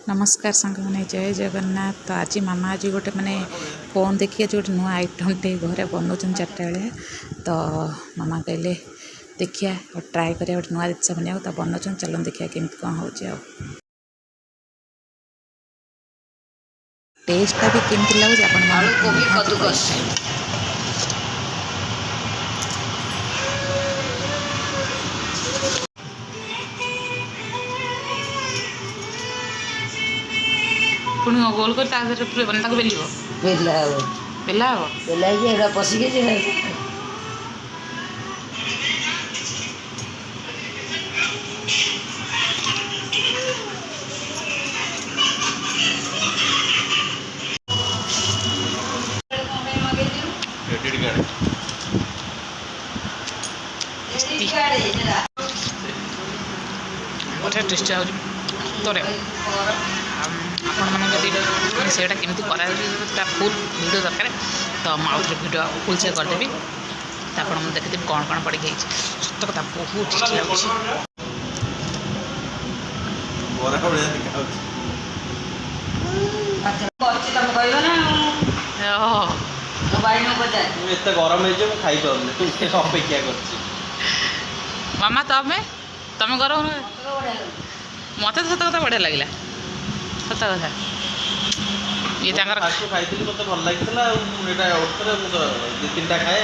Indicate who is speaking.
Speaker 1: नमस्कार सांग मैंने जय जगन्नाथ। तो आज मामा आज गोटे मैंने फोन देखिए जो गोटे नुआ आइटम टे घरे बनाऊँ चार्टा बेले तो मामा कहले देखिए ट्राए करिया गोटे नुआ जिन बना तो बनाऊँ चलो देखिए केमती कौन हो टेस्टा भी केमती लगुच आप पुणी गोल कर बेलियो
Speaker 2: बेला
Speaker 1: बेला हे
Speaker 2: बेला पशिके
Speaker 1: बड़ा टेस्टी आज तो आपण मैंने से केमती करा फुल वीडियो दरकार तो मुझे वीडियो फुल से करदेवी तो आप देखते कौन कौन पड़ी गई सत कथा बहुत टेस्टी लगे मामा तमें गरम मत तो सत कथा बढ़िया लगे सत कथा ये
Speaker 3: खाई मत भल लगी 2-3टा खाए